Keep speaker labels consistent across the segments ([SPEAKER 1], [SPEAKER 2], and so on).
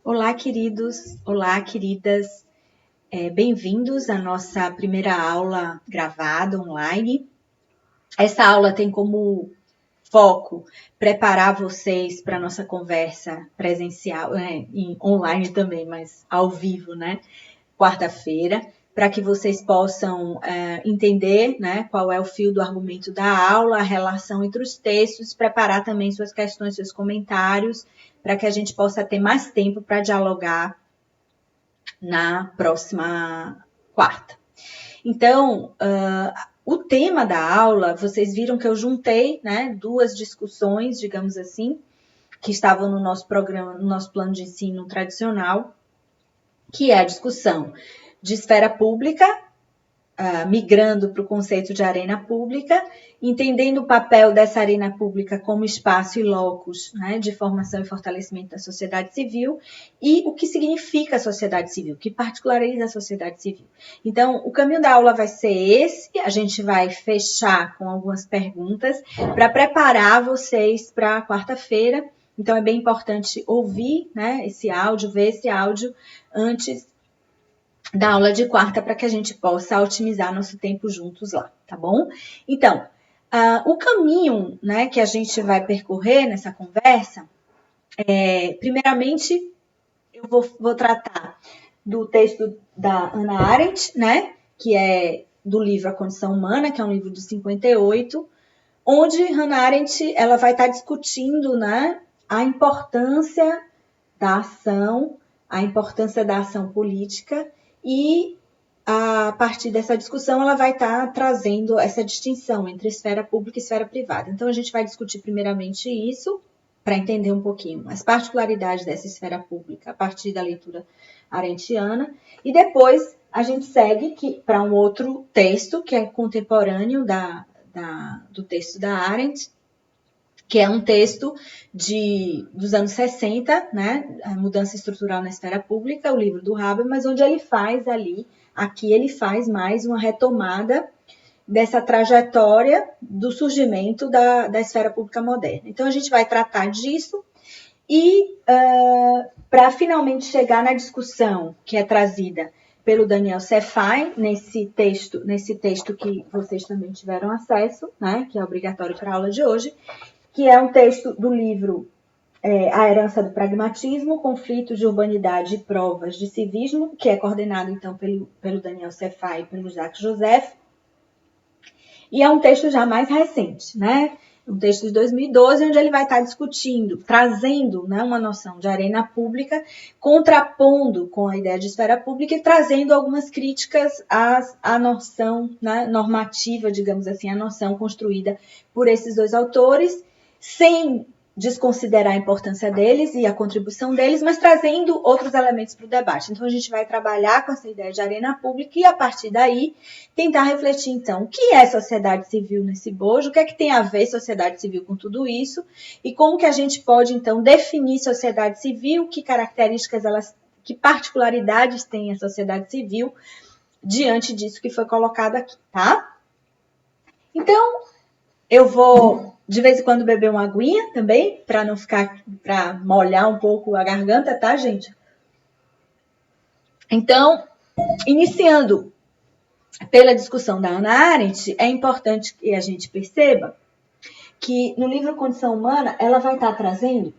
[SPEAKER 1] Olá, queridos, olá, queridas, bem-vindos à nossa primeira aula gravada online. Essa aula tem como foco preparar vocês para a nossa conversa presencial, online também, mas ao vivo, né? Quarta-feira, para que vocês possam entender, né, qual é o fio do argumento da aula, a relação entre os textos, preparar também suas questões, seus comentários, para que a gente possa ter mais tempo para dialogar na próxima quarta. Então, o tema da aula, vocês viram que eu juntei, né, duas discussões, digamos assim, que estavam no nosso programa, no nosso plano de ensino tradicional, que é a discussão de esfera pública, migrando para o conceito de arena pública, entendendo o papel dessa arena pública como espaço e locus, né, de formação e fortalecimento da sociedade civil, e o que significa a sociedade civil, o que particulariza a sociedade civil. Então, o caminho da aula vai ser esse, a gente vai fechar com algumas perguntas para preparar vocês para a quarta-feira. Então, é bem importante ouvir, né, esse áudio, ver esse áudio antes da aula de quarta para que a gente possa otimizar nosso tempo juntos lá, tá bom? Então, o caminho, né, que a gente vai percorrer nessa conversa, primeiramente, eu vou tratar do texto da Hannah Arendt, né, que é do livro A Condição Humana, que é um livro de 58, onde Hannah Arendt ela vai estar discutindo, né, a importância da ação, a importância da ação política, e a partir dessa discussão ela vai estar trazendo essa distinção entre esfera pública e esfera privada. Então a gente vai discutir primeiramente isso, para entender um pouquinho as particularidades dessa esfera pública a partir da leitura arendtiana, e depois a gente segue para um outro texto que é contemporâneo do texto da Arendt, que é um texto dos anos 60, né, a mudança estrutural na esfera pública, o livro do Habermas, onde ele faz aqui ele faz mais uma retomada dessa trajetória do surgimento da esfera pública moderna. Então, a gente vai tratar disso e, para finalmente chegar na discussão que é trazida pelo Daniel Sefai, nesse texto que vocês também tiveram acesso, né, que é obrigatório para a aula de hoje, que é um texto do livro A Herança do Pragmatismo, Conflitos de Urbanidade e Provas de Civismo, que é coordenado, então, pelo Daniel Sefai e pelo Jacques Joseph. E é um texto já mais recente, né? Um texto de 2012, onde ele vai estar discutindo, trazendo, né, uma noção de arena pública, contrapondo com a ideia de esfera pública e trazendo algumas críticas à noção, né, normativa, digamos assim, a noção construída por esses dois autores, sem desconsiderar a importância deles e a contribuição deles, mas trazendo outros elementos para o debate. Então, a gente vai trabalhar com essa ideia de arena pública e, a partir daí, tentar refletir, então, o que é sociedade civil nesse bojo, o que é que tem a ver sociedade civil com tudo isso, e como que a gente pode, então, definir sociedade civil, que características que particularidades tem a sociedade civil diante disso que foi colocado aqui, tá? Então, eu vou, de vez em quando, beber uma aguinha também, para molhar um pouco a garganta, tá, gente? Então, iniciando pela discussão da Hannah Arendt, é importante que a gente perceba que no livro Condição Humana, ela vai estar trazendo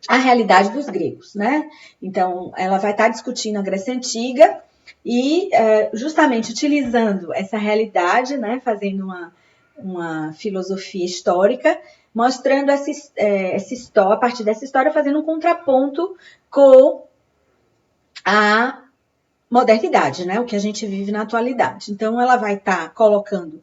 [SPEAKER 1] a realidade dos gregos, né? Então, ela vai estar discutindo a Grécia Antiga e justamente utilizando essa realidade, né, fazendo uma filosofia histórica, mostrando essa história, a partir dessa história, fazendo um contraponto com a modernidade, né? O que a gente vive na atualidade. Então, ela vai estar colocando,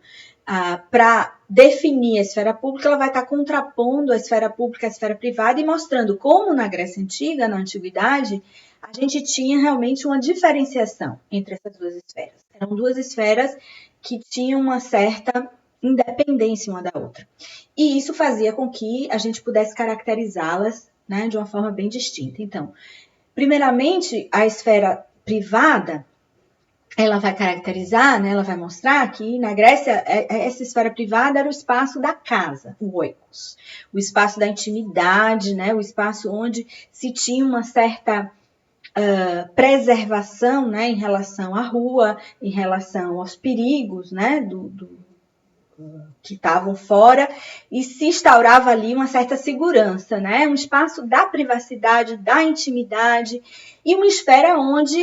[SPEAKER 1] para definir a esfera pública, ela vai estar contrapondo a esfera pública à esfera privada e mostrando como na Grécia Antiga, na Antiguidade, a gente tinha realmente uma diferenciação entre essas duas esferas. Eram duas esferas que tinham uma certa independência uma da outra. E isso fazia com que a gente pudesse caracterizá-las, né, de uma forma bem distinta. Então, primeiramente, a esfera privada, ela vai caracterizar, né, ela vai mostrar que na Grécia essa esfera privada era o espaço da casa, o oikos, o espaço da intimidade, né, o espaço onde se tinha uma certa preservação, né, em relação à rua, em relação aos perigos, né, que estavam fora, e se instaurava ali uma certa segurança, né? Um espaço da privacidade, da intimidade, e uma esfera onde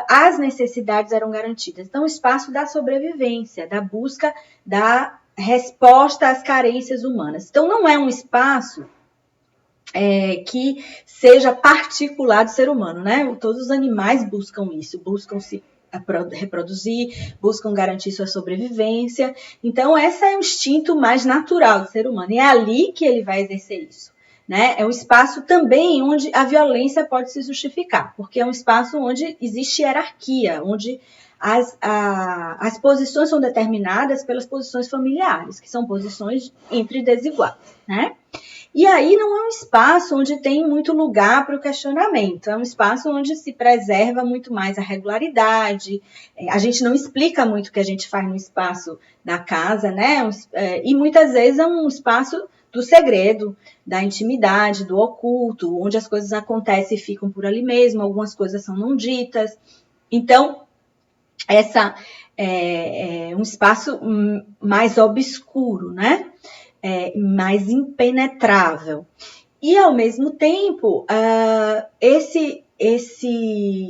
[SPEAKER 1] as necessidades eram garantidas. Então, o espaço da sobrevivência, da busca da resposta às carências humanas. Então, não é um espaço que seja particular do ser humano, né? Todos os animais buscam isso, buscam se reproduzir, buscam garantir sua sobrevivência. Então, esse é o instinto mais natural do ser humano. E é ali que ele vai exercer isso. Né? É um espaço também onde a violência pode se justificar, porque é um espaço onde existe hierarquia, onde as posições são determinadas pelas posições familiares, que são posições entre desiguais. Né? E aí não é um espaço onde tem muito lugar para o questionamento, é um espaço onde se preserva muito mais a regularidade, a gente não explica muito o que a gente faz no espaço da casa, né? E muitas vezes é um espaço do segredo, da intimidade, do oculto, onde as coisas acontecem e ficam por ali mesmo, algumas coisas são não ditas. Então, essa é um espaço mais obscuro, né? Mais impenetrável. E, ao mesmo tempo, esse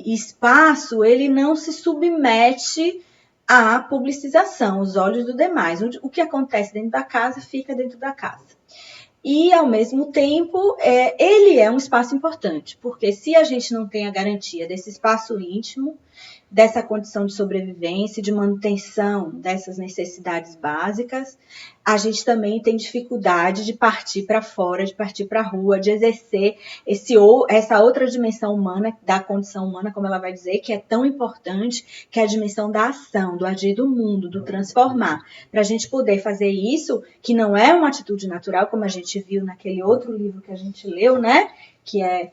[SPEAKER 1] espaço ele não se submete à publicização, aos olhos do demais. O que acontece dentro da casa fica dentro da casa. E, ao mesmo tempo, ele é um espaço importante, porque se a gente não tem a garantia desse espaço íntimo, dessa condição de sobrevivência, de manutenção dessas necessidades básicas, a gente também tem dificuldade de partir para fora, de partir para a rua, de exercer essa outra dimensão humana, da condição humana, como ela vai dizer, que é tão importante, que é a dimensão da ação, do agir do mundo, do transformar. Para a gente poder fazer isso, que não é uma atitude natural, como a gente viu naquele outro livro que a gente leu, né? Que é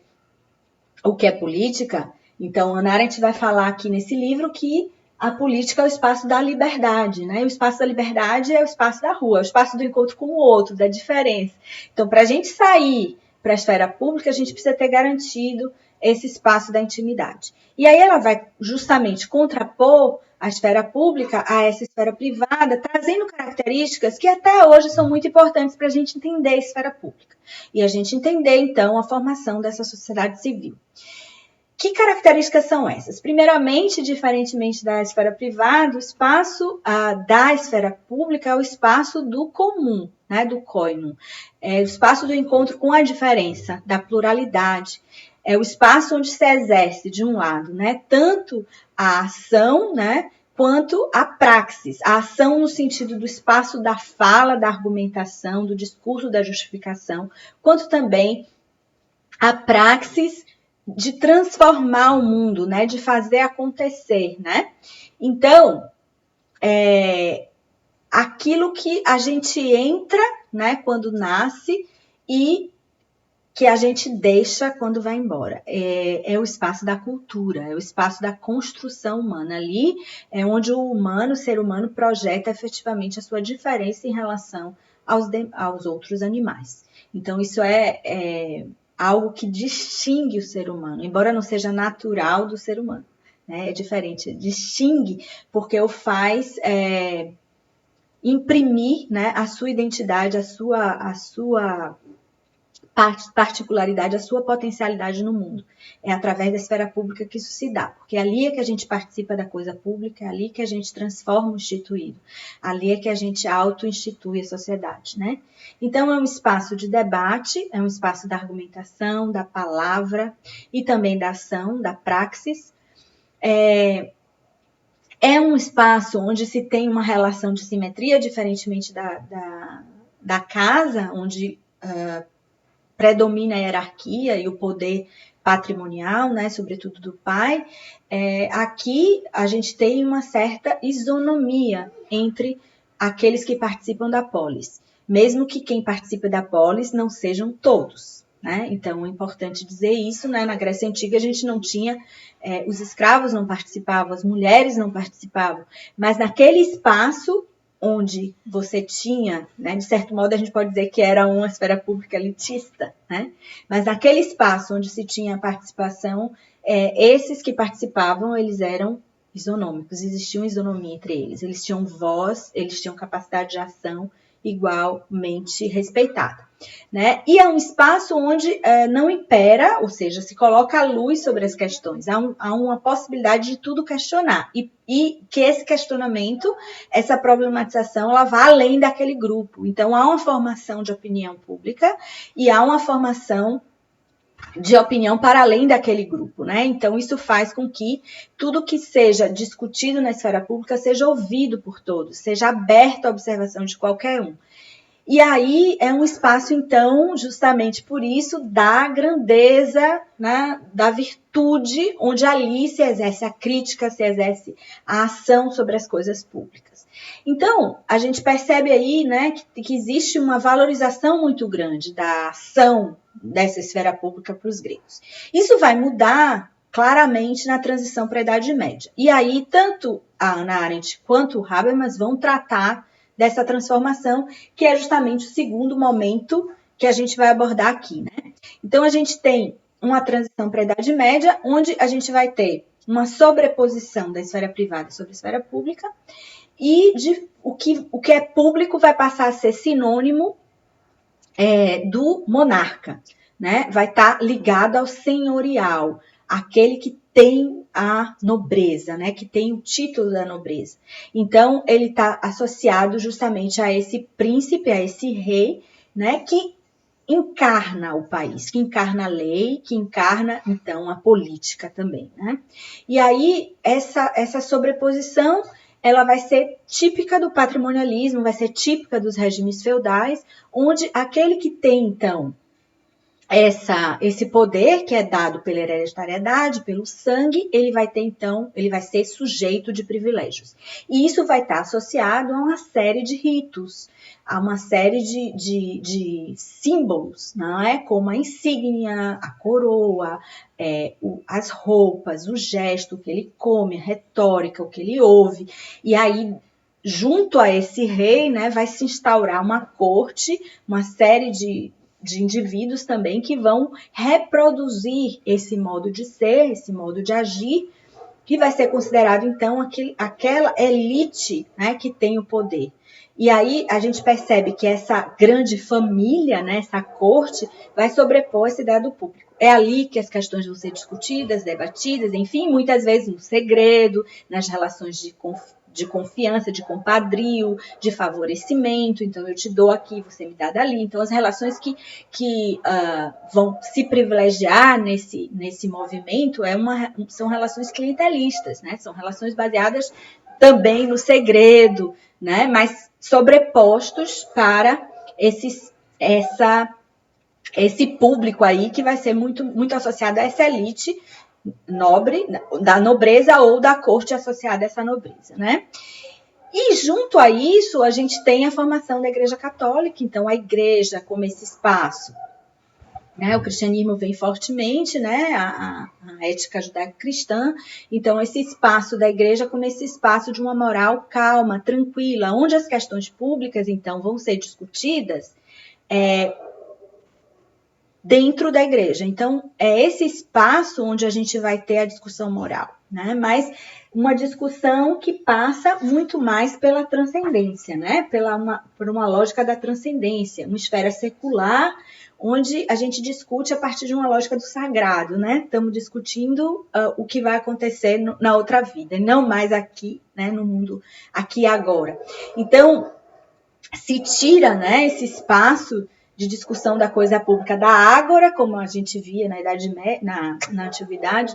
[SPEAKER 1] O que é Política. Então, Hannah Arendt vai falar aqui nesse livro que a política é o espaço da liberdade, né? O espaço da liberdade é o espaço da rua, é o espaço do encontro com o outro, da diferença. Então, para a gente sair para a esfera pública, a gente precisa ter garantido esse espaço da intimidade. E aí ela vai justamente contrapor a esfera pública a essa esfera privada, trazendo características que até hoje são muito importantes para a gente entender a esfera pública. E a gente entender, então, a formação dessa sociedade civil. Que características são essas? Primeiramente, diferentemente da esfera privada, o espaço da esfera pública é o espaço do comum, né, do koinon. É o espaço do encontro com a diferença, da pluralidade. É o espaço onde se exerce, de um lado, né, tanto a ação, né, quanto a praxis. A ação no sentido do espaço da fala, da argumentação, do discurso, da justificação, quanto também a praxis de transformar o mundo, né? De fazer acontecer, né? Então, aquilo que a gente entra, né? Quando nasce e que a gente deixa quando vai embora. É o espaço da cultura, é o espaço da construção humana. Ali é onde o humano, o ser humano, projeta efetivamente a sua diferença em relação aos outros animais. Então, isso é algo que distingue o ser humano, embora não seja natural do ser humano. Né? É diferente, distingue porque o faz imprimir, né, a sua identidade, a sua particularidade, a sua potencialidade no mundo. É através da esfera pública que isso se dá, porque ali é que a gente participa da coisa pública, é ali que a gente transforma o instituído, ali é que a gente auto-institui a sociedade, né? Então, é um espaço de debate, é um espaço da argumentação, da palavra e também da ação, da praxis. É um espaço onde se tem uma relação de simetria, diferentemente da casa, onde predomina a hierarquia e o poder patrimonial, né, sobretudo do pai. Aqui a gente tem uma certa isonomia entre aqueles que participam da polis, mesmo que quem participa da polis não sejam todos. né? Então, é importante dizer isso, né? Na Grécia Antiga a gente não tinha, os escravos não participavam, as mulheres não participavam, mas naquele espaço onde você tinha, né, de certo modo a gente pode dizer que era uma esfera pública elitista, né? Mas naquele espaço onde se tinha participação, esses que participavam, eles eram isonômicos, existia uma isonomia entre eles, eles tinham voz, eles tinham capacidade de ação igualmente respeitada, né? E é um espaço onde não impera, ou seja, se coloca a luz sobre as questões, há uma possibilidade de tudo questionar, e que esse questionamento, essa problematização, ela vá além daquele grupo. Então, há uma formação de opinião pública e há uma formação de opinião para além daquele grupo, né? Então, isso faz com que tudo que seja discutido na esfera pública seja ouvido por todos, seja aberto à observação de qualquer um. E aí é um espaço, então, justamente por isso, da grandeza, né, da virtude, onde ali se exerce a crítica, se exerce a ação sobre as coisas públicas. Então, a gente percebe aí, né, que existe uma valorização muito grande da ação dessa esfera pública para os gregos. Isso vai mudar claramente na transição para a Idade Média. E aí, tanto a Hannah Arendt quanto o Habermas vão tratar dessa transformação, que é justamente o segundo momento que a gente vai abordar aqui, né? Então, a gente tem uma transição para a Idade Média, onde a gente vai ter uma sobreposição da esfera privada sobre a esfera pública, e o que é público vai passar a ser sinônimo do monarca, né? Vai estar ligado ao senhorial, aquele que tem a nobreza, né? Que tem o título da nobreza. Então, ele está associado justamente a esse príncipe, a esse rei, né? Que encarna o país, que encarna a lei, que encarna, então, a política também, né? E aí, essa sobreposição, ela vai ser típica do patrimonialismo, vai ser típica dos regimes feudais, onde aquele que tem, então, esse poder que é dado pela hereditariedade, pelo sangue, ele vai ter, então, ele vai ser sujeito de privilégios. E isso vai estar associado a uma série de ritos, a uma série de símbolos, não é? Como a insígnia, a coroa, as roupas, o gesto, o que ele come, a retórica, o que ele ouve. E aí, junto a esse rei, né, vai se instaurar uma corte, uma série de indivíduos também que vão reproduzir esse modo de ser, esse modo de agir, que vai ser considerado, então, aquela elite, né, que tem o poder. E aí a gente percebe que essa grande família, né, essa corte, vai sobrepor essa ideia do público. É ali que as questões vão ser discutidas, debatidas, enfim, muitas vezes no segredo, nas relações de confiança, de compadrio, de favorecimento. Então, eu te dou aqui, você me dá dali. Então, as relações que vão se privilegiar nesse movimento são relações clientelistas, né? São relações baseadas também no segredo, né? Mas sobrepostos para esse público aí que vai ser muito, muito associado a essa elite nobre, da nobreza ou da corte associada a essa nobreza, né? E junto a isso, a gente tem a formação da Igreja Católica, então a Igreja como esse espaço, né? O cristianismo vem fortemente, né? A ética judaico-cristã, então esse espaço da Igreja como esse espaço de uma moral calma, tranquila, onde as questões públicas, então, vão ser discutidas dentro da igreja. Então, é esse espaço onde a gente vai ter a discussão moral, né? Mas uma discussão que passa muito mais pela transcendência, né? Por uma lógica da transcendência, uma esfera secular, onde a gente discute a partir de uma lógica do sagrado, né? Estamos discutindo o que vai acontecer na outra vida, e não mais aqui, né? No mundo aqui e agora. Então, se tira, né, esse espaço de discussão da coisa pública da ágora, como a gente via na antiguidade,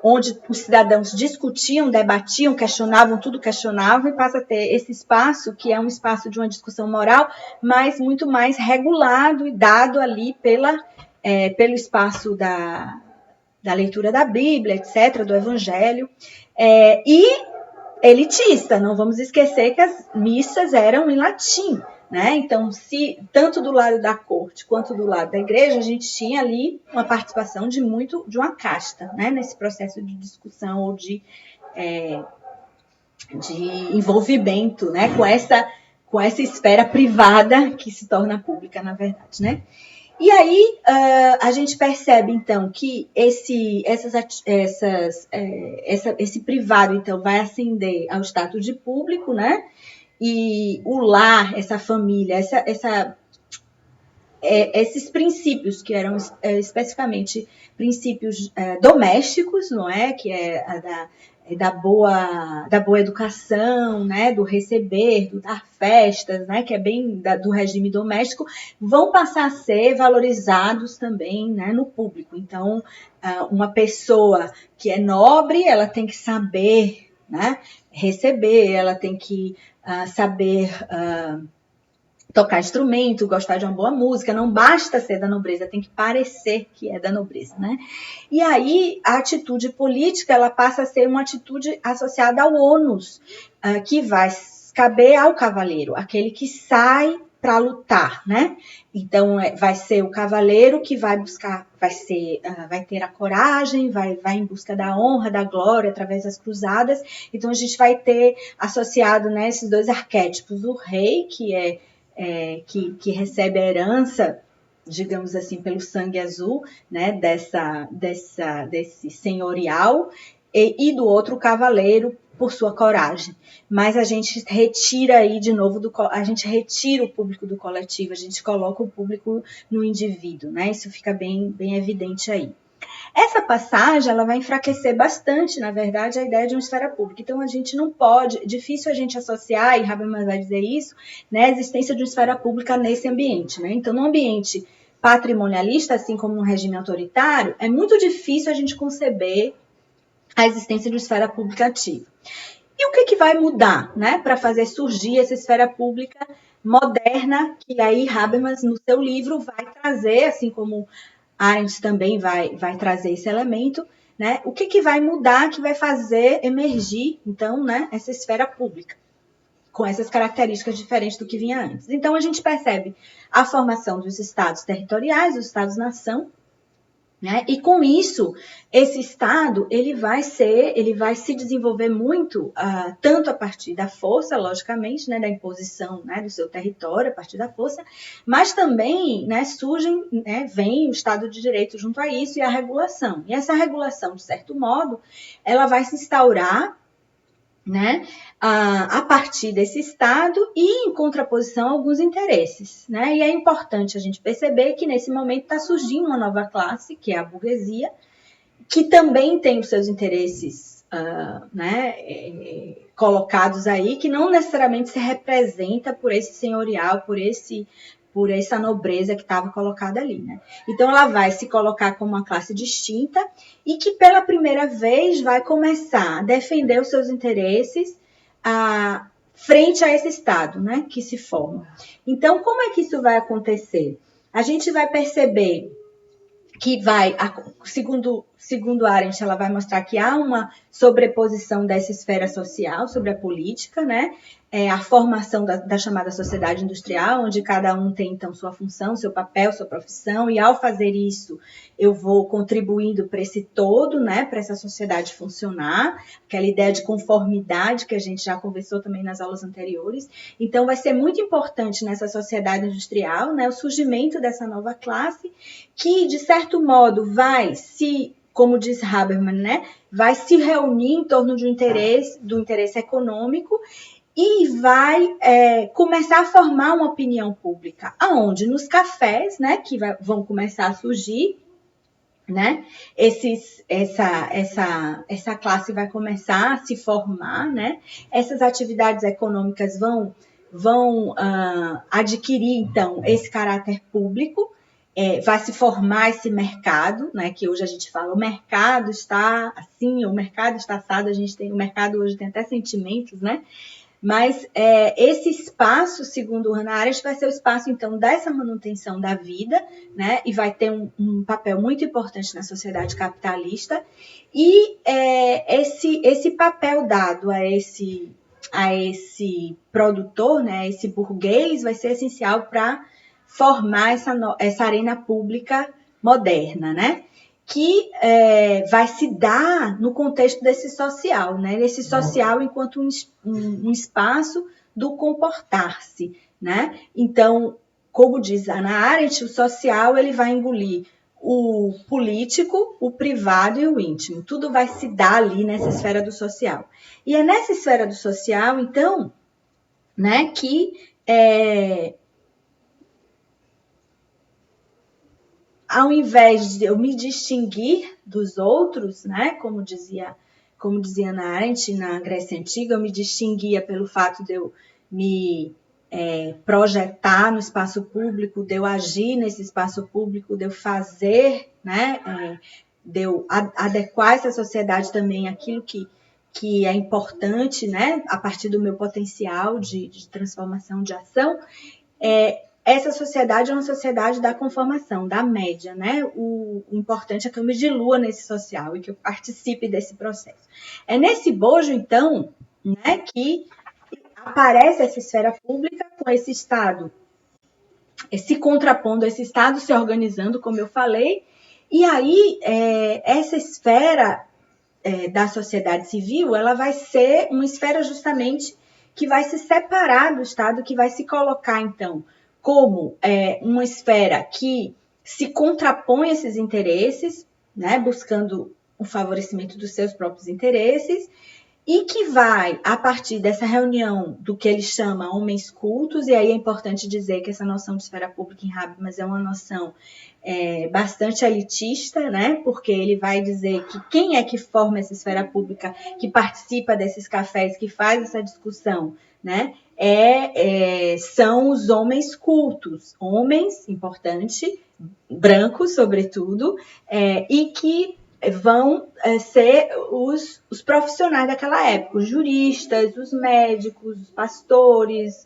[SPEAKER 1] onde os cidadãos discutiam, debatiam, questionavam, tudo questionavam, e passa a ter esse espaço, que é um espaço de uma discussão moral, mas muito mais regulado e dado ali pelo espaço da leitura da Bíblia, etc., do Evangelho, e elitista. Não vamos esquecer que as missas eram em latim, né? Então, se tanto do lado da corte quanto do lado da igreja, a gente tinha ali uma participação de uma casta, né? Nesse processo de discussão ou de envolvimento, né? Com essa esfera privada que se torna pública, na verdade, né? E aí a gente percebe, então, que esse privado, então, vai ascender ao status de público, né? E o lar, essa família, esses princípios que eram especificamente princípios domésticos, não é? Que é da boa educação, né? Do receber, do dar festas, né? Que é bem do regime doméstico, vão passar a ser valorizados também, né? No público. Então, uma pessoa que é nobre, ela tem que saber, né? Receber, ela tem que saber tocar instrumento, gostar de uma boa música, não basta ser da nobreza, tem que parecer que é da nobreza, né? E aí a atitude política, ela passa a ser uma atitude associada ao ônus, que vai caber ao cavaleiro, aquele que sai para lutar, né? Então vai ser o cavaleiro que vai buscar, vai ter a coragem, vai em busca da honra, da glória através das cruzadas. Então a gente vai ter associado, né, esses dois arquétipos, o rei, que recebe a herança, digamos assim, pelo sangue azul, né, desse senhorial, e do outro o cavaleiro por sua coragem. Mas a gente retira aí de novo, a gente retira o público do coletivo, a gente coloca o público no indivíduo, né? Isso fica bem evidente aí. Essa passagem, ela vai enfraquecer bastante, na verdade, a ideia de uma esfera pública. Então, a gente não pode, difícil a gente associar, e Habermas vai dizer isso, né, a existência de uma esfera pública nesse ambiente, né? Então, no ambiente patrimonialista, assim como no regime autoritário, é muito difícil a gente conceber a existência de uma esfera pública ativa. E o que vai mudar, né, para fazer surgir essa esfera pública moderna, que aí Habermas, no seu livro, vai trazer, assim como Arendt também vai trazer esse elemento, né? O que vai mudar, que vai fazer emergir, então, né, essa esfera pública, com essas características diferentes do que vinha antes. Então, a gente percebe a formação dos estados territoriais, dos estados-nação, né? E com isso, esse Estado ele vai se desenvolver muito, tanto a partir da força, logicamente, né, da imposição, né, do seu território, a partir da força, mas também, né, vem o Estado de Direito junto a isso e a regulação. E essa regulação, de certo modo, ela vai se instaurar, né, a partir desse Estado e em contraposição a alguns interesses, né? E é importante a gente perceber que nesse momento está surgindo uma nova classe, que é a burguesia, que também tem os seus interesses colocados aí, que não necessariamente se representa por esse senhorial, por essa nobreza que estava colocada ali, né? Então, ela vai se colocar como uma classe distinta e que, pela primeira vez, vai começar a defender os seus interesses frente a esse Estado, né, que se forma. Então, como é que isso vai acontecer? A gente vai perceber que segundo Arendt, ela vai mostrar que há uma sobreposição dessa esfera social sobre a política, né? A formação da chamada sociedade industrial, onde cada um tem, então, sua função, seu papel, sua profissão, e ao fazer isso, eu vou contribuindo para esse todo, né? Para essa sociedade funcionar, aquela ideia de conformidade que a gente já conversou também nas aulas anteriores. Então, vai ser muito importante nessa sociedade industrial, né? O surgimento dessa nova classe, que, de certo modo, como diz Habermas, né? Vai se reunir em torno do interesse econômico, e vai começar a formar uma opinião pública. Aonde? Nos cafés, né, que vão começar a surgir, né? Essa classe vai começar a se formar, né? Essas atividades econômicas vão adquirir, então, esse caráter público. Vai se formar esse mercado, né, que hoje a gente fala, o mercado está assim, o mercado está assado, o mercado hoje tem até sentimentos, né? Mas esse espaço, segundo Hannah Arendt, vai ser o espaço, então, dessa manutenção da vida, né? E vai ter um papel muito importante na sociedade capitalista. E esse papel dado a a esse produtor, né, esse burguês, vai ser essencial para formar essa arena pública moderna, né? Que vai se dar no contexto desse social, né? Esse social enquanto um espaço do comportar-se, né? Então, como diz Hannah Arendt, o social ele vai engolir o político, o privado e o íntimo. Tudo vai se dar ali nessa esfera do social. E é nessa esfera do social, então, né, que ao invés de eu me distinguir dos outros, né, como dizia Hannah Arendt na Grécia Antiga, eu me distinguia pelo fato de eu me projetar no espaço público, de eu agir nesse espaço público, de eu fazer, né, de eu adequar essa sociedade também àquilo que é importante, né, a partir do meu potencial de transformação, de ação. Essa sociedade é uma sociedade da conformação, da média, né? O importante é que eu me dilua nesse social e que eu participe desse processo. É nesse bojo, então, né, que aparece essa esfera pública com esse Estado se contrapondo, esse Estado se organizando, como eu falei, e aí essa esfera da sociedade civil, ela vai ser uma esfera justamente que vai se separar do Estado, que vai se colocar, então, como uma esfera que se contrapõe a esses interesses, né, buscando o favorecimento dos seus próprios interesses, e que vai, a partir dessa reunião do que ele chama homens cultos, e aí é importante dizer que essa noção de esfera pública em Habermas é uma noção bastante elitista, né? Porque ele vai dizer que quem é que forma essa esfera pública, que participa desses cafés, que faz essa discussão, né? São os homens cultos, homens, importante, brancos, sobretudo, e que vão ser os profissionais daquela época, os juristas, os médicos, os pastores,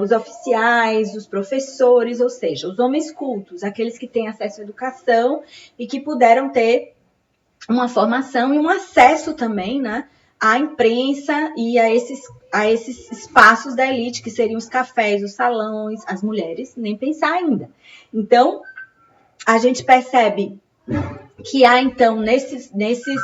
[SPEAKER 1] os oficiais, os professores, ou seja, os homens cultos, aqueles que têm acesso à educação e que puderam ter uma formação e um acesso também, né, à imprensa e a esses espaços da elite, que seriam os cafés, os salões, as mulheres, nem pensar ainda. Então, a gente percebe que há, então, nesses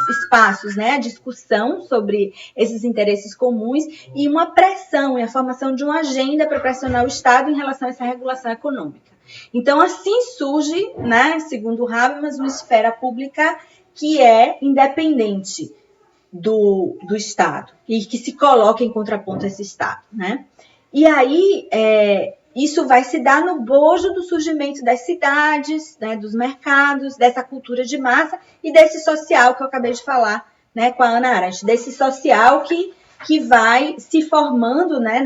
[SPEAKER 1] espaços, né, a discussão sobre esses interesses comuns e uma pressão e a formação de uma agenda para pressionar o Estado em relação a essa regulação econômica. Então, assim surge, né, segundo Habermas, uma esfera pública que é independente do Estado e que se coloca em contraponto a esse Estado, né? E aí, isso vai se dar no bojo do surgimento das cidades, né, dos mercados, dessa cultura de massa e desse social que eu acabei de falar, né, com a Hannah Arendt, desse social que vai se formando, né,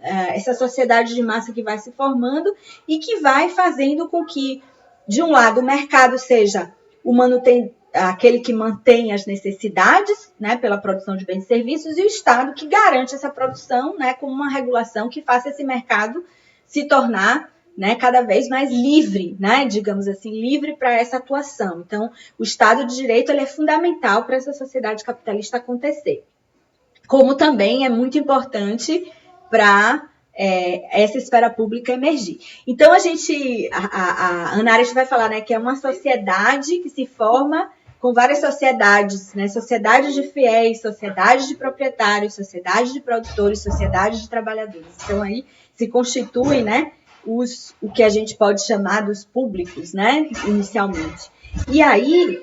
[SPEAKER 1] essa sociedade de massa que vai se formando e que vai fazendo com que, de um lado, o mercado seja aquele que mantém as necessidades, né, pela produção de bens e serviços, e o Estado que garante essa produção, né, com uma regulação que faça esse mercado se tornar, né, cada vez mais livre, né, digamos assim, livre para essa atuação. Então, o Estado de Direito ele é fundamental para essa sociedade capitalista acontecer. Como também é muito importante para essa esfera pública emergir. Então, a Hannah Arendt vai falar, né, que é uma sociedade que se forma com várias sociedades, né, sociedades de fiéis, sociedades de proprietários, sociedades de produtores, sociedades de trabalhadores. Então, aí se constituem, né, o que a gente pode chamar dos públicos, né, inicialmente. E aí,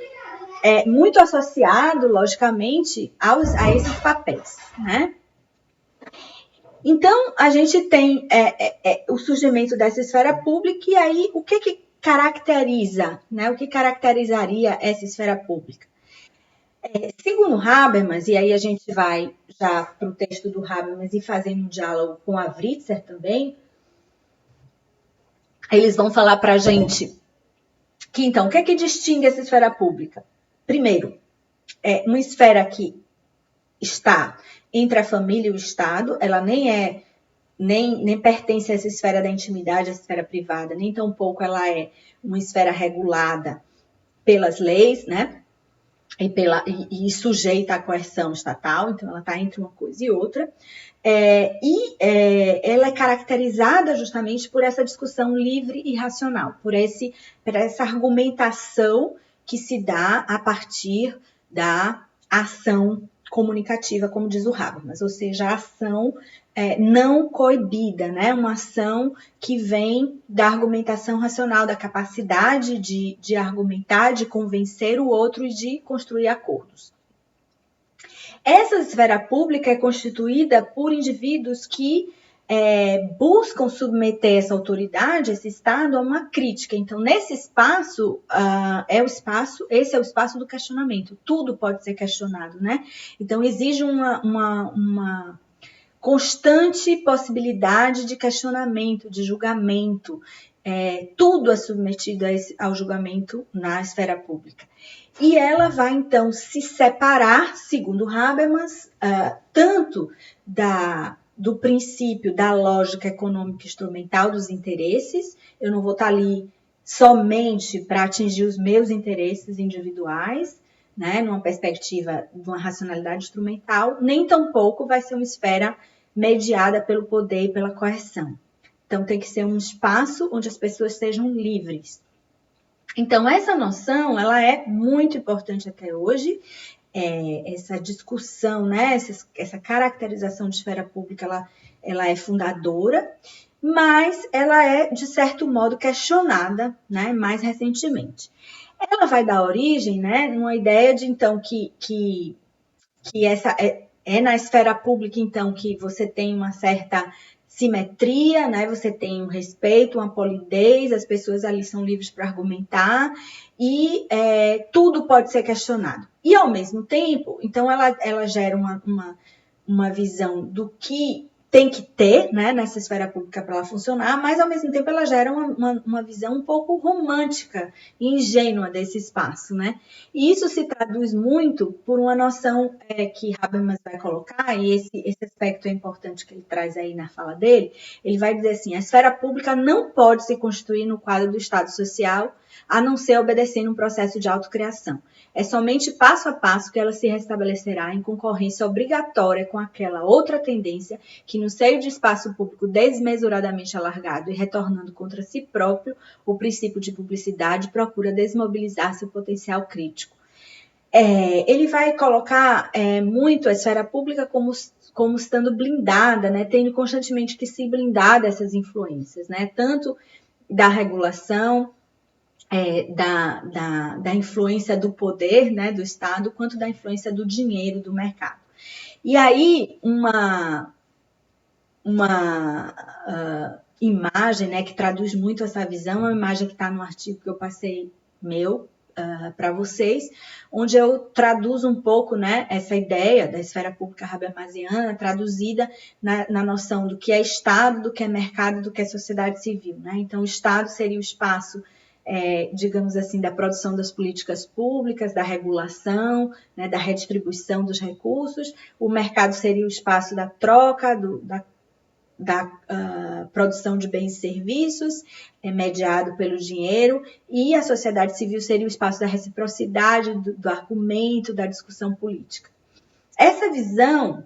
[SPEAKER 1] muito associado, logicamente, a esses papéis, né? Então, a gente tem o surgimento dessa esfera pública, e aí o que caracteriza, né? O que caracterizaria essa esfera pública? Segundo Habermas, e aí a gente vai já para o texto do Habermas e fazendo um diálogo com a Writzer também, eles vão falar para a gente que, então, o que é que distingue essa esfera pública? Primeiro, uma esfera que está entre a família e o Estado, ela nem pertence a essa esfera da intimidade, essa esfera privada, nem tampouco ela é uma esfera regulada pelas leis, né? e sujeita à coerção estatal, então ela está entre uma coisa e outra. Ela é caracterizada justamente por essa discussão livre e racional, por essa argumentação que se dá a partir da ação comunicativa, como diz o Habermas, ou seja, a ação não coibida, né? Uma ação que vem da argumentação racional, da capacidade de argumentar, de convencer o outro e de construir acordos. Essa esfera pública é constituída por indivíduos que buscam submeter essa autoridade, esse Estado, a uma crítica. Então, nesse espaço, esse é o espaço do questionamento. Tudo pode ser questionado, né? Então, exige uma constante possibilidade de questionamento, de julgamento. Tudo é submetido ao julgamento na esfera pública. E ela vai, então, se separar, segundo Habermas, tanto do princípio da lógica econômica instrumental dos interesses. Eu não vou estar ali somente para atingir os meus interesses individuais, né, numa perspectiva de uma racionalidade instrumental, nem tampouco vai ser uma esfera mediada pelo poder e pela coerção. Então, tem que ser um espaço onde as pessoas sejam livres. Então, essa noção, ela é muito importante até hoje. Essa discussão, né, essa caracterização de esfera pública, ela é fundadora, mas ela é, de certo modo, questionada, né, mais recentemente. Ela vai dar origem, né, numa ideia de, então, que essa na esfera pública, então, que você tem uma certa simetria, né? Você tem um respeito, uma polidez, as pessoas ali são livres para argumentar e tudo pode ser questionado. E, ao mesmo tempo, então, ela gera uma visão do que tem que ter, né, nessa esfera pública para ela funcionar, mas, ao mesmo tempo, ela gera uma visão um pouco romântica e ingênua desse espaço, né? E isso se traduz muito por uma noção que Habermas vai colocar, e esse aspecto é importante que ele traz aí na fala dele. Ele vai dizer assim: a esfera pública não pode se constituir no quadro do Estado social, a não ser obedecendo um processo de autocriação. É somente passo a passo que ela se restabelecerá em concorrência obrigatória com aquela outra tendência que, no seio de espaço público desmesuradamente alargado e retornando contra si próprio o princípio de publicidade, procura desmobilizar seu potencial crítico. Ele vai colocar muito a esfera pública como estando blindada, né, tendo constantemente que se blindar dessas influências, né, tanto da regulação, da influência do poder, né, do Estado, quanto da influência do dinheiro, do mercado. E aí, uma imagem, né, que traduz muito essa visão, é uma imagem que está no artigo que eu passei para vocês, onde eu traduzo um pouco, né, essa ideia da esfera pública habermasiana, traduzida na noção do que é Estado, do que é mercado, do que é sociedade civil, né? Então, o Estado seria o espaço, digamos assim, da produção das políticas públicas, da regulação, né, da redistribuição dos recursos. O mercado seria o espaço da troca, da produção de bens e serviços, mediado pelo dinheiro, e a sociedade civil seria o espaço da reciprocidade, do argumento, da discussão política. Essa visão,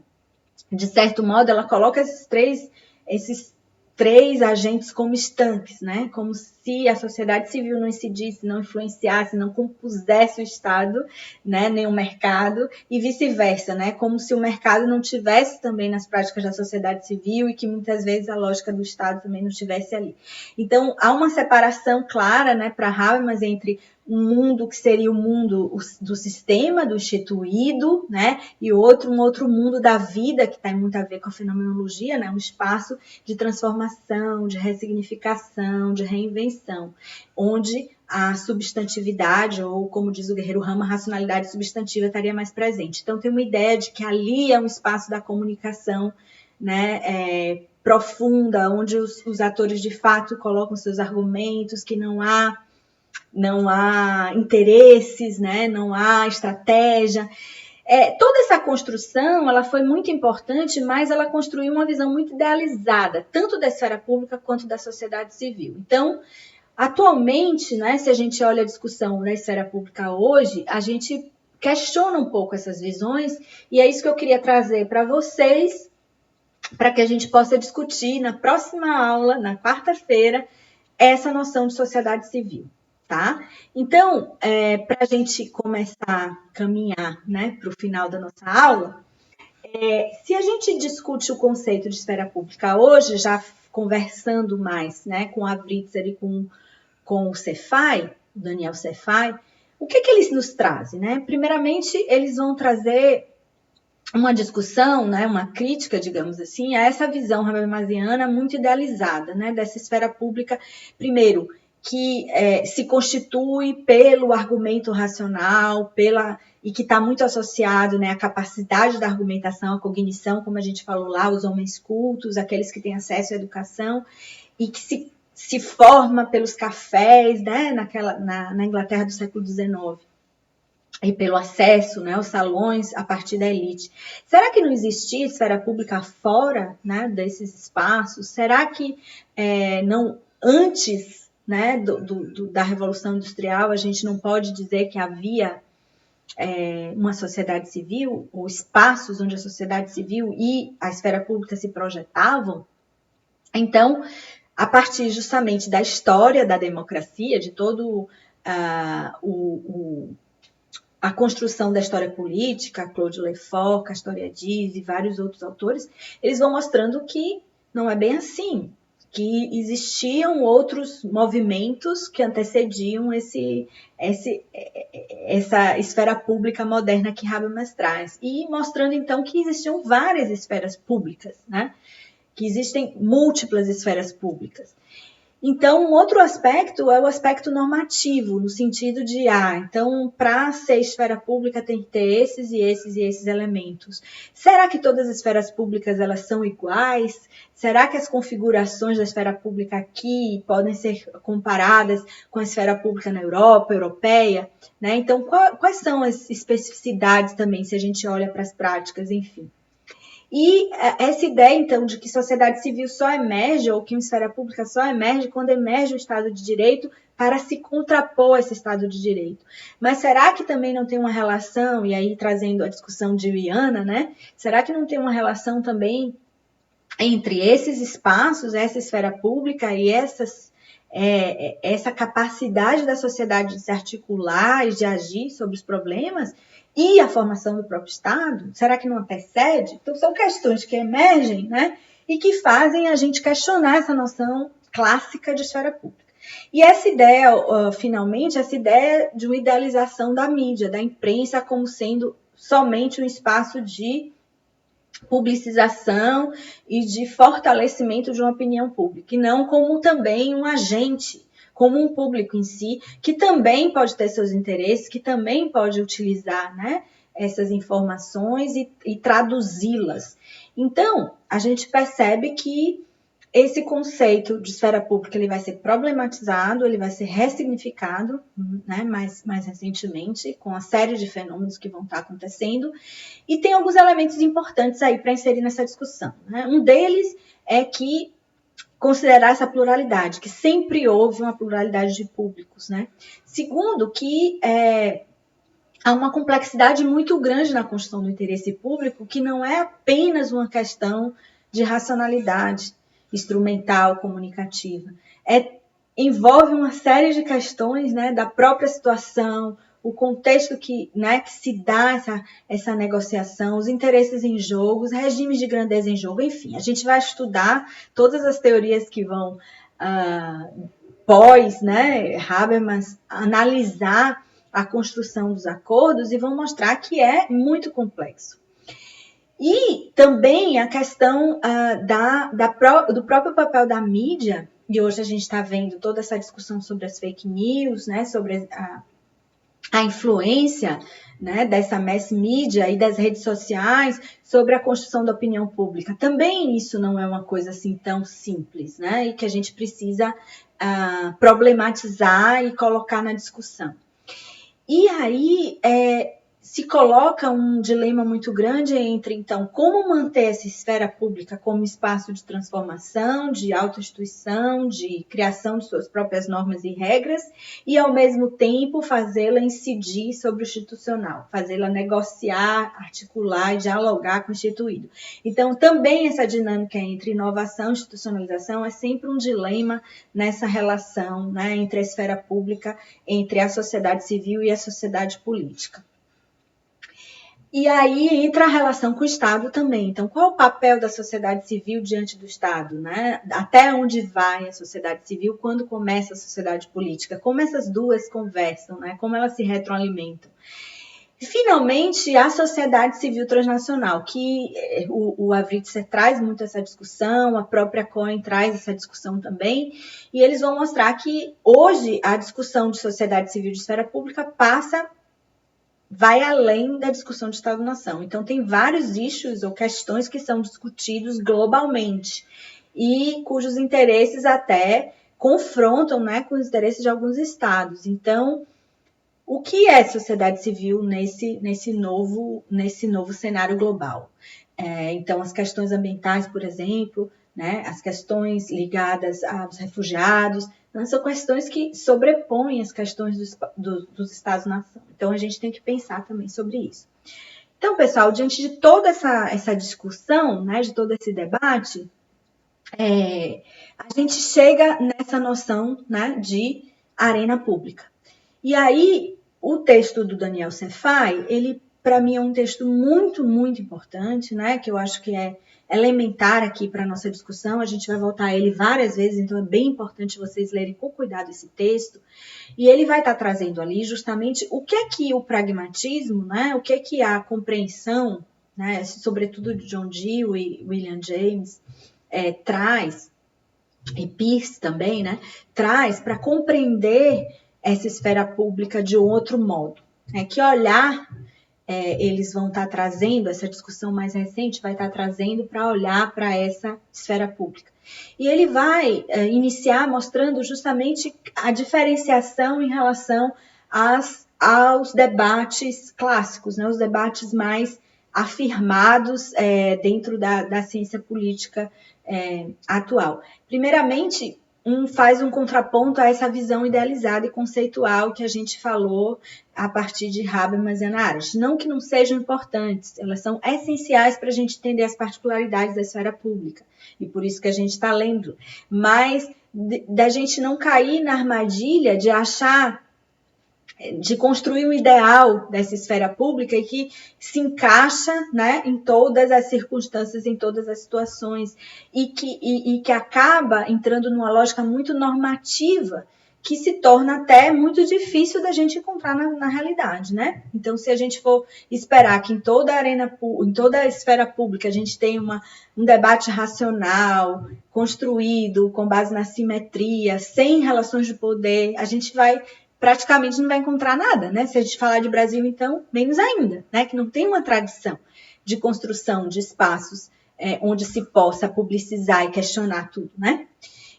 [SPEAKER 1] de certo modo, ela coloca esses três agentes como estanques, né? Como se a sociedade civil não incidisse, não influenciasse, não compusesse o Estado, né? Nem o mercado, e vice-versa, né? Como se o mercado não tivesse também nas práticas da sociedade civil e que muitas vezes a lógica do Estado também não estivesse ali. Então, há uma separação clara, né, para Habermas entre um mundo que seria o mundo do sistema, do instituído, né? E um outro mundo da vida, que tem muito a ver com a fenomenologia, né? Um espaço de transformação, de ressignificação, de reinvenção, onde a substantividade, ou como diz o Guerreiro Rama, a racionalidade substantiva estaria mais presente. Então, tem uma ideia de que ali é um espaço da comunicação, né? Profunda, onde os atores de fato colocam seus argumentos, que não há interesses, né? Não há estratégia. Toda essa construção, ela foi muito importante, mas ela construiu uma visão muito idealizada, tanto da esfera pública quanto da sociedade civil. Então, atualmente, né, se a gente olha a discussão da esfera pública hoje, a gente questiona um pouco essas visões, e é isso que eu queria trazer para vocês, para que a gente possa discutir na próxima aula, na quarta-feira, essa noção de sociedade civil, tá? Então, para a gente começar a caminhar, né, para o final da nossa aula, se a gente discute o conceito de esfera pública hoje, já conversando mais, né, com a Writzer e com o Cefai, o Daniel Cefai, o que eles nos trazem, né? Primeiramente, eles vão trazer uma discussão, né, uma crítica, digamos assim, a essa visão habermasiana muito idealizada, né, dessa esfera pública, primeiro, que se constitui pelo argumento racional, e que está muito associado, né, à capacidade da argumentação, à cognição, como a gente falou lá, os homens cultos, aqueles que têm acesso à educação, e que se forma pelos cafés, né, na Inglaterra do século XIX. E pelo acesso, né, aos salões a partir da elite. Será que não existia esfera pública fora, né, desses espaços? Será que não antes, né, da Revolução Industrial a gente não pode dizer que havia uma sociedade civil, ou espaços onde a sociedade civil e a esfera pública se projetavam? Então, a partir justamente da história da democracia, de todo a construção da história política, Claude Lefort, Castoriadis e vários outros autores, eles vão mostrando que não é bem assim, que existiam outros movimentos que antecediam essa esfera pública moderna que Habermas traz, e mostrando então que existiam várias esferas públicas, né? Que existem múltiplas esferas públicas. Então, um outro aspecto é o aspecto normativo, no sentido de, então, para ser esfera pública tem que ter esses e esses e esses elementos. Será que todas as esferas públicas elas são iguais? Será que as configurações da esfera pública aqui podem ser comparadas com a esfera pública na Europa, europeia? Né? Então, quais são as especificidades também, se a gente olha para as práticas, enfim. E essa ideia, então, de que sociedade civil só emerge, ou que uma esfera pública só emerge quando emerge o Estado de Direito para se contrapor a esse Estado de Direito. Mas será que também não tem uma relação, e aí trazendo a discussão de Viana, né? Será que não tem uma relação também entre esses espaços, essa esfera pública e essa capacidade da sociedade de se articular e de agir sobre os problemas e a formação do próprio Estado? Será que não antecede? Então, são questões que emergem, né, e que fazem a gente questionar essa noção clássica de esfera pública. E essa ideia, finalmente, essa ideia de uma idealização da mídia, da imprensa como sendo somente um espaço de publicização e de fortalecimento de uma opinião pública, e não como também um agente, como um público em si, que também pode ter seus interesses, que também pode utilizar, né, essas informações e traduzi-las. Então, a gente percebe que esse conceito de esfera pública ele vai ser problematizado, ele vai ser ressignificado, né, mais recentemente, com a série de fenômenos que vão estar acontecendo, e tem alguns elementos importantes aí para inserir nessa discussão. Né? Um deles é que considerar essa pluralidade, que sempre houve uma pluralidade de públicos, né? Segundo, que há uma complexidade muito grande na construção do interesse público, que não é apenas uma questão de racionalidade instrumental, comunicativa. Envolve uma série de questões, né, da própria situação, o contexto que se dá essa negociação, os interesses em jogo, os regimes de grandeza em jogo, enfim. A gente vai estudar todas as teorias que vão pós, né, Habermas, analisar a construção dos acordos e vão mostrar que é muito complexo. E também a questão do próprio papel da mídia, e hoje a gente está vendo toda essa discussão sobre as fake news, né, sobre a influência, né, dessa mass media e das redes sociais sobre a construção da opinião pública. Também isso não é uma coisa assim tão simples, né, e que a gente precisa problematizar e colocar na discussão. E aí, se coloca um dilema muito grande entre, então, como manter essa esfera pública como espaço de transformação, de autoinstituição, de criação de suas próprias normas e regras, e, ao mesmo tempo, fazê-la incidir sobre o institucional, fazê-la negociar, articular e dialogar com o instituído. Então, também essa dinâmica entre inovação e institucionalização é sempre um dilema nessa relação, né, entre a esfera pública, entre a sociedade civil e a sociedade política. E aí entra a relação com o Estado também. Então, qual é o papel da sociedade civil diante do Estado, né? Até onde vai a sociedade civil, quando começa a sociedade política? Como essas duas conversam, né? Como elas se retroalimentam? E, finalmente, a sociedade civil transnacional, que o Avritzer traz muito essa discussão, a própria Cohen traz essa discussão também, e eles vão mostrar que hoje a discussão de sociedade civil de esfera pública vai além da discussão de Estado-nação. Então, tem vários issues ou questões que são discutidos globalmente e cujos interesses até confrontam, né, com os interesses de alguns estados. Então, o que é sociedade civil nesse novo cenário global? Então, as questões ambientais, por exemplo, né, as questões ligadas aos refugiados, são questões que sobrepõem as questões dos Estados-nação. Então, a gente tem que pensar também sobre isso. Então, pessoal, diante de toda essa discussão, né, de todo esse debate, a gente chega nessa noção, né, de arena pública. E aí, o texto do Daniel Cefai, ele, para mim, é um texto muito, muito importante, né, que eu acho que é elementar aqui para a nossa discussão. A gente vai voltar a ele várias vezes, então é bem importante vocês lerem com cuidado esse texto. E ele vai estar trazendo ali justamente o que é que o pragmatismo, né, o que é que a compreensão, né, sobretudo de John Dewey e William James, traz, e Peirce também, né, traz para compreender essa esfera pública de outro modo. Que olhar eles vão estar trazendo, essa discussão mais recente vai estar trazendo para olhar para essa esfera pública. E ele vai iniciar mostrando justamente a diferenciação em relação aos debates clássicos, né, os debates mais afirmados dentro da ciência política atual. Primeiramente, faz um contraponto a essa visão idealizada e conceitual que a gente falou a partir de Habermas e Hannah Arendt. Não que não sejam importantes, elas são essenciais para a gente entender as particularidades da esfera pública, e por isso que a gente está lendo. Mas da gente não cair na armadilha de achar, de construir um ideal dessa esfera pública e que se encaixa, né, em todas as circunstâncias, em todas as situações, e que acaba entrando numa lógica muito normativa, que se torna até muito difícil da gente encontrar na realidade, né? Então, se a gente for esperar que em toda a esfera pública a gente tenha um debate racional, construído com base na simetria, sem relações de poder, a gente praticamente não vai encontrar nada, né? Se a gente falar de Brasil, então, menos ainda, né? Que não tem uma tradição de construção de espaços onde se possa publicizar e questionar tudo, né?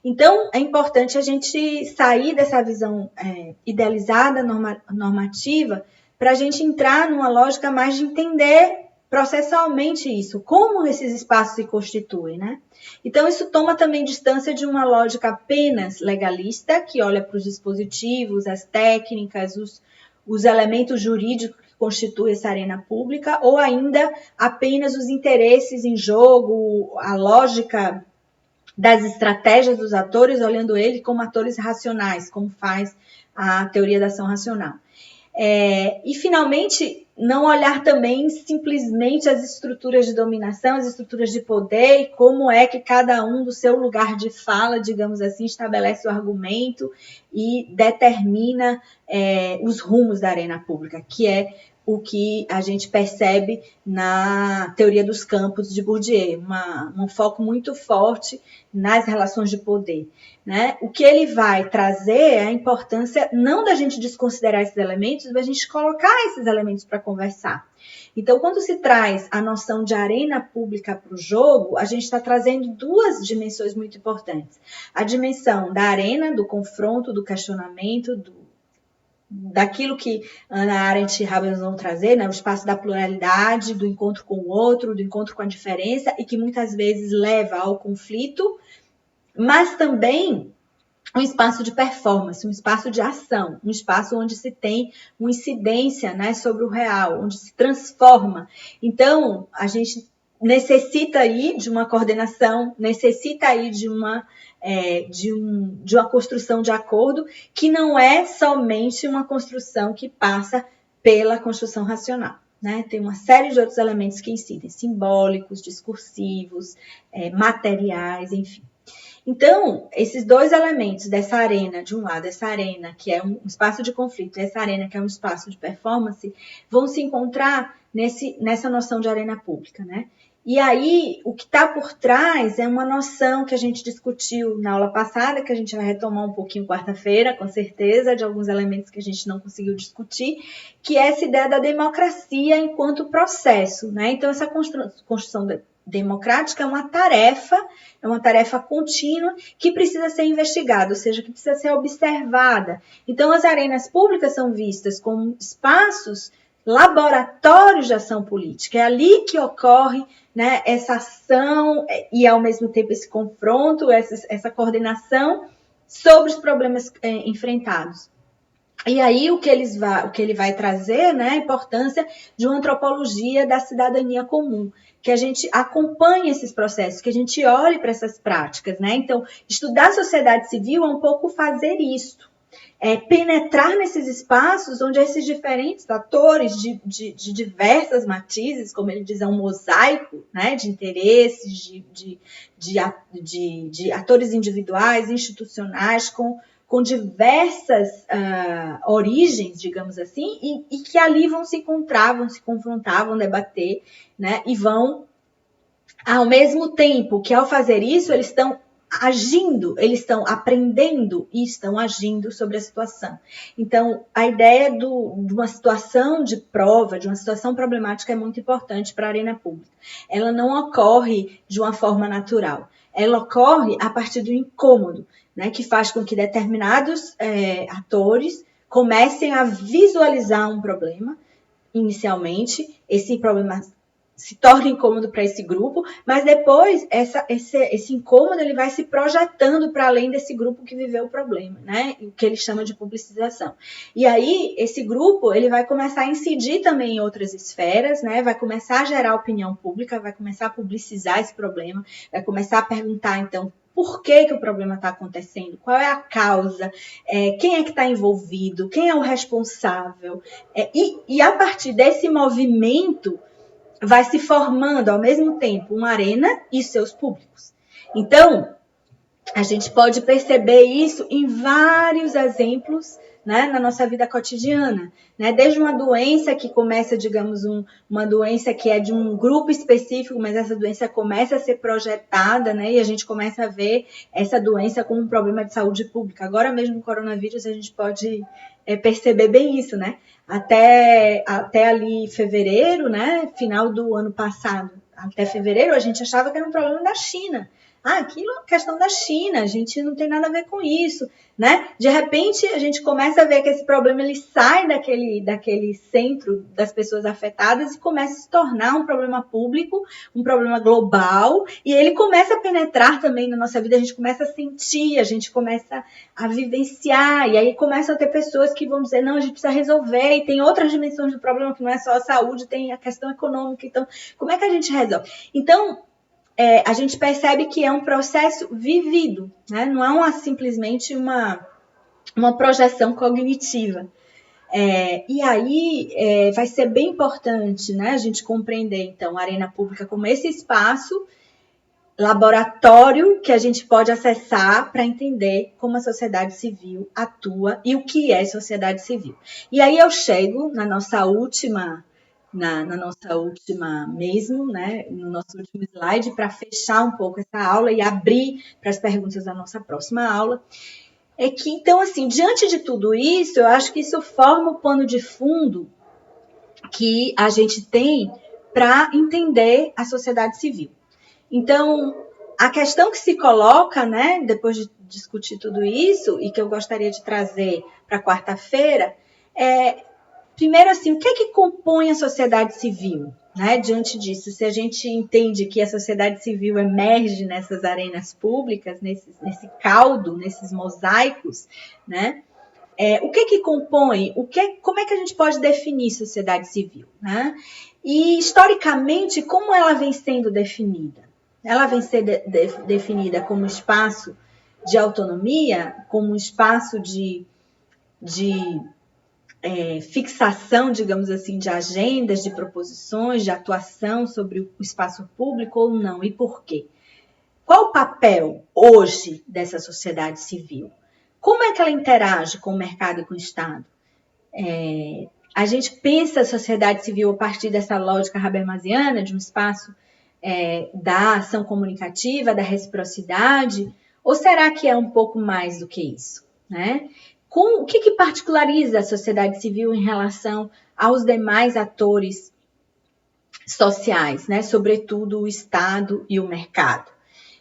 [SPEAKER 1] Então, é importante a gente sair dessa visão idealizada, normativa, para a gente entrar numa lógica mais de entender processualmente isso, como esses espaços se constituem, né? Então, isso toma também distância de uma lógica apenas legalista, que olha para os dispositivos, as técnicas, os elementos jurídicos que constituem essa arena pública, ou ainda apenas os interesses em jogo, a lógica das estratégias dos atores, olhando ele como atores racionais, como faz a teoria da ação racional. E, finalmente, não olhar também simplesmente as estruturas de dominação, as estruturas de poder, e como é que cada um do seu lugar de fala, digamos assim, estabelece o argumento e determina os rumos da arena pública, que é o que a gente percebe na teoria dos campos de Bourdieu, um foco muito forte nas relações de poder, né? O que ele vai trazer é a importância não da gente desconsiderar esses elementos, mas da gente colocar esses elementos para conversar. Então, quando se traz a noção de arena pública para o jogo, a gente está trazendo duas dimensões muito importantes. A dimensão da arena, do confronto, do questionamento, daquilo que Hannah Arendt e Habermas vão trazer, né, o espaço da pluralidade, do encontro com o outro, do encontro com a diferença, e que muitas vezes leva ao conflito, mas também um espaço de performance, um espaço de ação, um espaço onde se tem uma incidência, né, sobre o real, onde se transforma. Então, a gente necessita aí de uma coordenação, necessita aí de uma construção de acordo que não é somente uma construção que passa pela construção racional. Né? Tem uma série de outros elementos que incidem, simbólicos, discursivos, materiais, enfim. Então, esses dois elementos dessa arena, de um lado, essa arena que é um espaço de conflito, e essa arena que é um espaço de performance, vão se encontrar nessa noção de arena pública, né? E aí, o que está por trás é uma noção que a gente discutiu na aula passada, que a gente vai retomar um pouquinho quarta-feira, com certeza, de alguns elementos que a gente não conseguiu discutir, que é essa ideia da democracia enquanto processo, né? Então, essa construção democrática é uma tarefa contínua que precisa ser investigada, ou seja, que precisa ser observada. Então, as arenas públicas são vistas como espaços, laboratórios de ação política. É ali que ocorre, né, essa ação e, ao mesmo tempo, esse confronto, essa coordenação sobre os problemas enfrentados. E aí, o que ele vai trazer, né, a importância de uma antropologia da cidadania comum, que a gente acompanhe esses processos, que a gente olhe para essas práticas, né? Então, estudar a sociedade civil é um pouco fazer isso, penetrar nesses espaços onde esses diferentes atores de diversas matizes, como ele diz, é um mosaico, né, de interesses, de atores individuais, institucionais, com diversas origens, digamos assim, e que ali vão se encontrar, vão se confrontar, vão debater, né? E vão, ao mesmo tempo que ao fazer isso, eles estão agindo, eles estão aprendendo e estão agindo sobre a situação. Então, a ideia de uma situação de prova, de uma situação problemática é muito importante para a arena pública. Ela não ocorre de uma forma natural. Ela ocorre a partir do incômodo, né, que faz com que determinados atores comecem a visualizar um problema, inicialmente, esse problema se torna incômodo para esse grupo, mas depois esse incômodo ele vai se projetando para além desse grupo que viveu o problema, né? O que ele chama de publicização. E aí, esse grupo ele vai começar a incidir também em outras esferas, né? Vai começar a gerar opinião pública, vai começar a publicizar esse problema, vai começar a perguntar, então, por que o problema está acontecendo? Qual é a causa? Quem é que está envolvido? Quem é o responsável? E a partir desse movimento, vai se formando ao mesmo tempo uma arena e seus públicos. Então, a gente pode perceber isso em vários exemplos, né, na nossa vida cotidiana, né? Desde uma doença que começa, digamos, uma doença que é de um grupo específico, mas essa doença começa a ser projetada, né? E a gente começa a ver essa doença como um problema de saúde pública. Agora mesmo no coronavírus a gente pode perceber bem isso, né? Até ali fevereiro, né? Final do ano passado, até fevereiro, a gente achava que era um problema da China. Aquilo é questão da China, a gente não tem nada a ver com isso, né? De repente, a gente começa a ver que esse problema ele sai daquele centro das pessoas afetadas e começa a se tornar um problema público, um problema global, e ele começa a penetrar também na nossa vida, a gente começa a sentir, a gente começa a vivenciar, e aí começam a ter pessoas que vão dizer, não, a gente precisa resolver, e tem outras dimensões do problema, que não é só a saúde, tem a questão econômica, então, como é que a gente resolve? Então, a gente percebe que é um processo vivido, né? Não é simplesmente uma projeção cognitiva. E aí vai ser bem importante, né, a gente compreender, então, a arena pública como esse espaço, laboratório que a gente pode acessar para entender como a sociedade civil atua e o que é sociedade civil. E aí eu chego na nossa última mesmo, né, no nosso último slide, para fechar um pouco essa aula e abrir para as perguntas da nossa próxima aula, é que, então, assim, diante de tudo isso, eu acho que isso forma o pano de fundo que a gente tem para entender a sociedade civil. Então, a questão que se coloca, né, depois de discutir tudo isso, e que eu gostaria de trazer para quarta-feira, Primeiro, assim, o que é que compõe a sociedade civil? Né? Diante disso, se a gente entende que a sociedade civil emerge nessas arenas públicas, nesse caldo, nesses mosaicos, né? O que é que compõe? Como é que a gente pode definir sociedade civil? Né? E, historicamente, como ela vem sendo definida? Ela vem sendo definida como espaço de autonomia, como espaço de fixação, digamos assim, de agendas, de proposições, de atuação sobre o espaço público ou não? E por quê? Qual o papel hoje dessa sociedade civil? Como é que ela interage com o mercado e com o Estado? A gente pensa a sociedade civil a partir dessa lógica habermasiana, de um espaço da ação comunicativa, da reciprocidade, ou será que é um pouco mais do que isso? Né? O que particulariza a sociedade civil em relação aos demais atores sociais, né? Sobretudo o Estado e o mercado?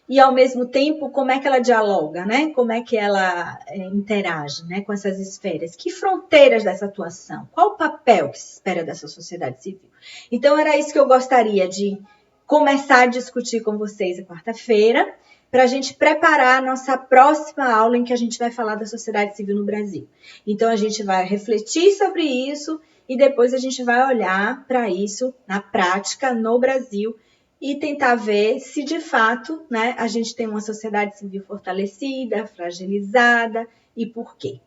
[SPEAKER 1] E, ao mesmo tempo, como é que ela dialoga, né? Como é que ela interage, né, com essas esferas? Que fronteiras dessa atuação? Qual o papel que se espera dessa sociedade civil? Então, era isso que eu gostaria de começar a discutir com vocês a quarta-feira, para a gente preparar a nossa próxima aula em que a gente vai falar da sociedade civil no Brasil. Então, a gente vai refletir sobre isso e depois a gente vai olhar para isso na prática no Brasil e tentar ver se, de fato, né, a gente tem uma sociedade civil fortalecida, fragilizada e por quê.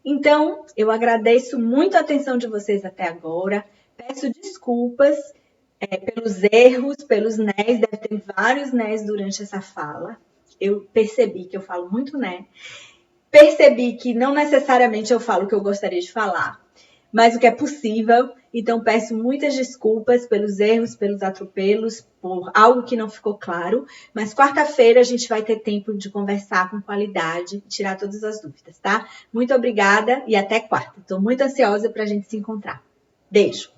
[SPEAKER 1] Então, eu agradeço muito a atenção de vocês até agora. Peço desculpas pelos erros, pelos nés, deve ter vários nés durante essa fala. Eu percebi que eu falo muito né. Percebi que não necessariamente eu falo o que eu gostaria de falar, mas o que é possível. Então, peço muitas desculpas pelos erros, pelos atropelos, por algo que não ficou claro. Mas quarta-feira a gente vai ter tempo de conversar com qualidade, tirar todas as dúvidas, tá? Muito obrigada e até quarta. Estou muito ansiosa para a gente se encontrar. Beijo!